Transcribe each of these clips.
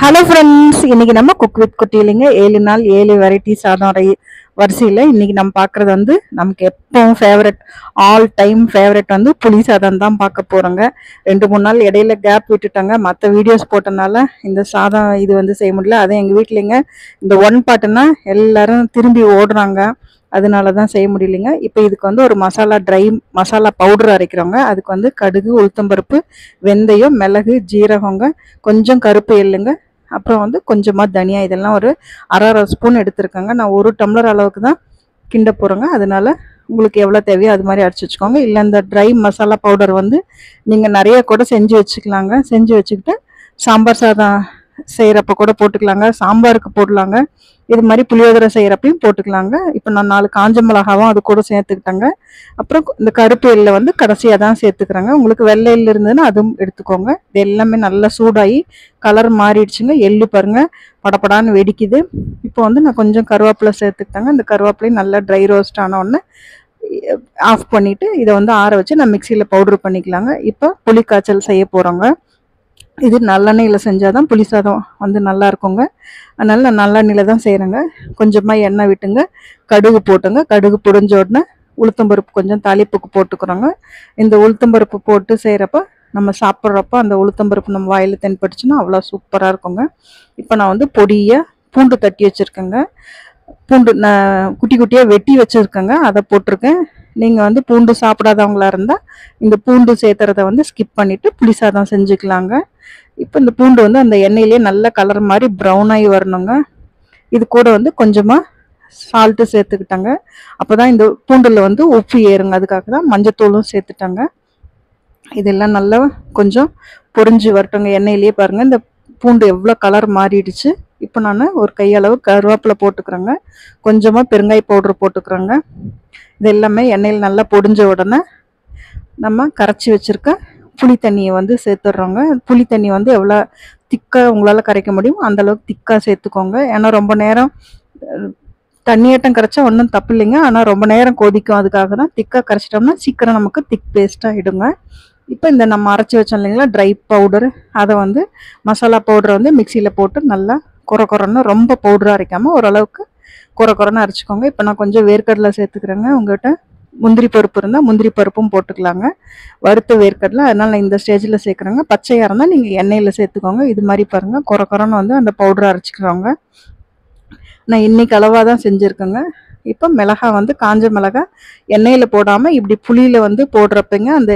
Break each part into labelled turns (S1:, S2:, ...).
S1: Hello friends, இன்னைக்கு நம்ம cook with குட்டியிலிங்க 7 நாள் 7 வெரைட்டி சாதம் வரிசையில் இன்னைக்கு நம்ம பார்க்குறது வந்து நமக்கு எப்பவும் ஃபேவரட், ஆல் டைம் ஃபேவரட் வந்து புளி சாதம் தான் பார்க்க போகிறோங்க. 2-3 நாள் இடையில கேப் விட்டுட்டாங்க, மற்ற வீடியோஸ் போட்டனால இந்த சாதம் இது வந்து செய்ய முடியல. அதே எங்கள் வீட்டிலிங்க இந்த ஒன் பாட்டுனா எல்லாரும் திரும்பி ஓடுறாங்க, அதனால தான் செய்ய முடியலைங்க. இப்போ இதுக்கு வந்து ஒரு ட்ரை மசாலா பவுடர் அரைக்கிறோங்க. அதுக்கு வந்து கடுகு, உளுத்தம்பருப்பு, வெந்தயம், மிளகு, ஜீரகங்க, கொஞ்சம் கருப்பு எள்ளுங்க, அப்புறம் வந்து கொஞ்சமாக தனியா, இதெல்லாம் ஒரு அரை ஸ்பூன் எடுத்துருக்கேங்க. நான் 1 டம்ளர் அளவுக்கு தான் கிண்ட போகிறேங்க. அதனால உங்களுக்கு எவ்வளோ தேவையோ அது மாதிரி அரைச்சி வச்சுக்கோங்க. இல்லை இந்த ட்ரை மசாலா பவுடர் வந்து நீங்கள் நிறைய கூட செஞ்சு வச்சுக்கலாங்க. செஞ்சு வச்சுக்கிட்டு சாம்பார் சாதம் செய்கிறப்ப கூட போட்டுக்கலாங்க, சாம்பாருக்கு போடலாங்க, இது மாதிரி புளியோதரை செய்கிறப்பையும் போட்டுக்கலாங்க. இப்போ நான் 4 காஞ்ச மிளகாவும் அது கூட சேர்த்துக்கிட்டேங்க. அப்புறம் இந்த கருப்பு எள்ளை வந்து கடைசியாக தான் சேர்த்துக்கிறேங்க. உங்களுக்கு வெள்ளை எள்ளு இருந்ததுன்னா அதுவும் எடுத்துக்கோங்க. இது எல்லாமே நல்லா சூடாகி கலர் மாறிடுச்சுங்க. எள்ளு பாருங்க படப்படான்னு வெடிக்குது. இப்போ வந்து நான் கொஞ்சம் கருவேப்பிலை சேர்த்துக்கிட்டேங்க. இந்த கருவேப்பிலையும் நல்லா ட்ரை ரோஸ்ட் ஆன உடனே ஆஃப் பண்ணிவிட்டு இதை வந்து ஆற வச்சு நான் மிக்சியில் பவுட்ரு பண்ணிக்கலாங்க. இப்போ புளி காய்ச்சல் செய்ய போகிறோங்க. இது நல்லெண்ணெயில் செஞ்சால் தான் புளி சாதம் வந்து நல்லா இருக்குங்க. அதனால் நான் நல்லெண்ணெயில் தான் செய்கிறேங்க. கொஞ்சமாக எண்ணெய் விட்டுங்க, கடுகு போட்டுங்க. கடுகு பொரிஞ்ச உடனே உளுத்தம்பருப்பு கொஞ்சம் தாளிப்புக்கு போட்டுக்கிறோங்க. இந்த உளுத்தம்பருப்பு போட்டு செய்கிறப்ப நம்ம சாப்பிட்றப்போ அந்த உளுத்தம்பருப்பு நம்ம வாயில் தென்பட்டுச்சுன்னா அவ்வளோ சூப்பராக இருக்குங்க. இப்போ நான் வந்து பொடியாக பூண்டு தட்டி வச்சுருக்கேங்க. பூண்டு நான் குட்டி குட்டியாக வெட்டி வச்சுருக்கேங்க, அதை போட்டிருக்கேன். நீங்கள் வந்து பூண்டு சாப்பிடாதவங்களா இருந்தால் இந்த பூண்டு சேர்த்துறத வந்து ஸ்கிப் பண்ணிவிட்டு புளி சாதம் செஞ்சுக்கலாங்க. இப்போ இந்த பூண்டு வந்து அந்த எண்ணெயிலே நல்ல கலர் மாதிரி ப்ரௌன் ஆகி வரணுங்க. இது கூட வந்து கொஞ்சமாக சால்ட்டு சேர்த்துக்கிட்டாங்க, அப்போ தான் இந்த பூண்டில் வந்து உப்பு ஏறுங்க. அதுக்காக தான் மஞ்சத்தூளும் சேர்த்துட்டாங்க. இதெல்லாம் நல்லா கொஞ்சம் பொரிஞ்சு வரட்டுங்க எண்ணெயிலேயே. பாருங்கள் இந்த பூண்டு எவ்வளோ கலர் மாறிடுச்சு. இப்போ நான் ஒரு கையளவு கருவேப்பிலை போட்டுக்கிறேங்க, கொஞ்சமாக பெருங்காய பவுட்ரு போட்டுக்கிறேங்க. இது எல்லாமே எண்ணெயில் நல்லா பொரிஞ்ச உடனே நம்ம கரைச்சி வச்சுருக்க புளி தண்ணியை வந்து சேர்த்துட்றோங்க. புளி தண்ணி வந்து எவ்வளோ திக்காக உங்களால் கரைக்க முடியும் அந்தளவுக்கு திக்காக சேர்த்துக்கோங்க. ஏன்னா ரொம்ப நேரம் தண்ணியாட்டம் கரைச்சா ஒன்றும் தப்பு இல்லைங்க, ஆனால் ரொம்ப நேரம் கொதிக்கும். அதுக்காக தான் திக்காக கரைச்சிட்டோம்னா சீக்கிரம் நமக்கு திக் பேஸ்ட்டாக ஆகிடுங்க. இப்போ இந்த நம்ம அரைச்சி வச்சோம் இல்லைங்களா ட்ரை பவுடரு, அதை வந்து மசாலா பவுடரை வந்து மிக்சியில் போட்டு நல்லா குறைன்னு ரொம்ப பவுடராக அரைக்காமல் ஓரளவுக்கு குறைன்னு அரைச்சிக்கோங்க. இப்போ நான் கொஞ்சம் வேர்க்கடலை சேர்த்துக்கிறேங்க. உங்கள்கிட்ட முந்திரி பருப்பு இருந்தால் முந்திரி பருப்பும் போட்டுக்கலாங்க, வறுத்த வேர்க்கடலை. அதனால் நான் இந்த ஸ்டேஜில் சேர்க்குறேங்க. பச்சையாக இருந்தால் நீங்கள் எண்ணெயில் சேர்த்துக்கோங்க. இது மாதிரி பாருங்கள் குறைன்னு வந்து அந்த பவுடரை அரைச்சிக்கிறோங்க. நான் இன்னைக்கு அளவாக தான் செஞ்சுருக்கேங்க. இப்போ மிளகா வந்து காஞ்ச மிளகா எண்ணெயில் போடாமல் இப்படி புளியில் வந்து போடுறப்பங்க அந்த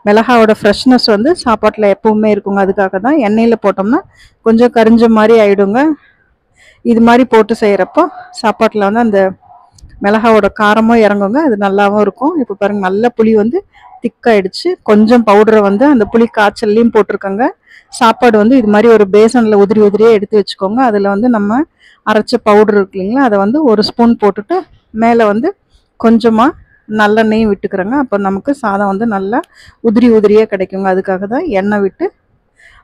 S1: மிளகாவோட ஃப்ரெஷ்னஸ் வந்து சாப்பாட்டில் எப்பவுமே இருக்குங்க. அதுக்காக தான் எண்ணெயில் போட்டோம்னா கொஞ்சம் கரிஞ்ச மாதிரி ஆகிடுங்க. இது மாதிரி போட்டு செய்கிறப்போ சாப்பாட்டில் வந்து அந்த மிளகாவோட காரமும் இறங்குங்க, அது நல்லாவும் இருக்கும். இப்போ பாருங்கள் நல்ல புளி வந்து திக்காயிடுச்சு. கொஞ்சம் பவுடரை வந்து அந்த புளி காய்ச்சல்லையும் போட்டிருக்கோங்க. சாப்பாடு வந்து இது மாதிரி ஒரு பேசனில் உதிரியே எடுத்து வச்சுக்கோங்க. அதில் வந்து நம்ம அரைச்ச பவுடர் இருக்கு இல்லைங்களா, அதை வந்து 1 ஸ்பூன் போட்டுட்டு மேலே வந்து கொஞ்சமாக நல்லெண்ணெயும் விட்டுக்கிறேங்க. அப்போ நமக்கு சாதம் வந்து நல்லா உதிரியாக கிடைக்குங்க. அதுக்காக தான் எண்ணெய் விட்டு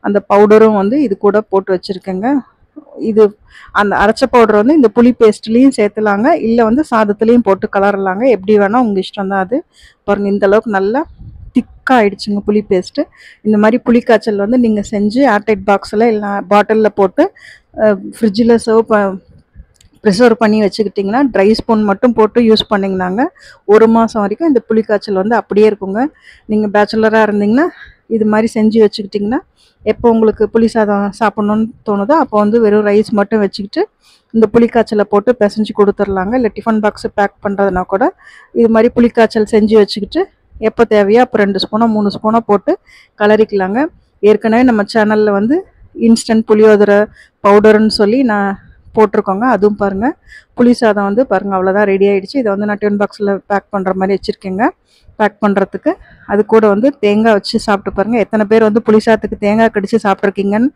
S1: அந்த பவுடரும் வந்து இது கூட போட்டு வச்சுருக்கேங்க. இது அந்த அரைச்ச பவுடர் வந்து இந்த புளி பேஸ்ட்லேயும் சேர்த்துலாங்க, இல்லை வந்து சாதத்துலேயும் போட்டு கலரலாங்க, எப்படி வேணால் உங்கள் இஷ்டம் தான் அது. பாருங்கள் இந்த அளவுக்கு நல்லா திக்காக ஆயிடுச்சுங்க புளி பேஸ்ட்டு. இந்த மாதிரி புளி காய்ச்சல் வந்து நீங்கள் செஞ்சு ஏர்டைட் பாக்ஸில் இல்லை பாட்டிலில் போட்டு ஃப்ரிட்ஜில் ப்ரிசர்வ் பண்ணி வச்சுக்கிட்டிங்கன்னா ட்ரை ஸ்பூன் மட்டும் போட்டு யூஸ் பண்ணிங்கனாங்க 1 மாதம் வரைக்கும் இந்த புளி காய்ச்சல் வந்து அப்படியே இருக்குங்க. நீங்கள் பேச்சுலராக இருந்தீங்கன்னா இது மாதிரி செஞ்சு வச்சுக்கிட்டிங்கன்னா எப்போ உங்களுக்கு புளி சாதம் சாப்பிட்ணுன்னு தோணுதோ அப்போ வந்து வெறும் ரைஸ் மட்டும் வச்சுக்கிட்டு இந்த புளி காய்ச்சலை போட்டு பிசைஞ்சு கொடுத்துர்லாங்க. இல்லை டிஃபன் பாக்ஸு பேக் பண்ணுறதுனா கூட இது மாதிரி புளி காய்ச்சல் செஞ்சு வச்சுக்கிட்டு எப்போ தேவையோ அப்போ 2 ஸ்பூனோ 3 ஸ்பூனோ போட்டு கலரிக்கலாங்க. ஏற்கனவே நம்ம சேனலில் வந்து இன்ஸ்டன்ட் புளியோதரை பவுடர்னு சொல்லி நான் போட்டிருக்கோங்க, அதுவும் பாருங்கள். புளி சாதம் வந்து பாருங்கள் அவ்வளோதான் ரெடி ஆகிடுச்சு. இதை வந்து நான் டிஃபன் பாக்ஸில் பேக் பண்ணுற மாதிரி வச்சுருக்கேங்க. பேக் பண்ணுறதுக்கு அது கூட வந்து தேங்காய் வச்சு சாப்பிட்டு பாருங்கள். எத்தனை பேர் வந்து புளி சாதத்துக்கு தேங்காய் கடிச்சு சாப்பிட்ருக்கீங்கன்னு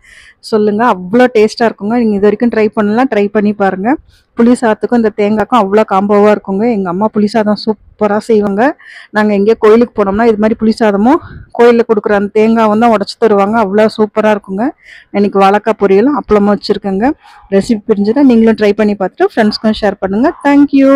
S1: சொல்லுங்கள், அவ்வளோ டேஸ்ட்டாக இருக்குங்க. நீங்கள் இது வரைக்கும் ட்ரை பண்ணலாம், ட்ரை பண்ணி பாருங்கள். புளி சாதத்துக்கும் இந்த தேங்காய்க்கும் அவ்வளோ காம்போவாக இருக்குங்க. எங்கள் அம்மா புளி சாதம் சூப்பராக செய்வாங்க. நாங்கள் எங்கேயோ கோயிலுக்கு போனோம்னா இது மாதிரி புளி சாதமும் கோயிலில் கொடுக்குற அந்த தேங்காய் தான் உடச்சி தருவாங்க, அவ்வளோ சூப்பராக இருக்குங்க. இன்றைக்கி வாழைக்காய் பொரியலும் அப்பளமும் வச்சுருக்கேங்க. ரெசிபி பிரிஞ்சுன்னா நீங்களும் ட்ரை பண்ணி பார்த்துட்டு ஃப்ரெண்ட்ஸ்க்கும் ஷேர் பண்ணுங்கள். தேங்க்யூ.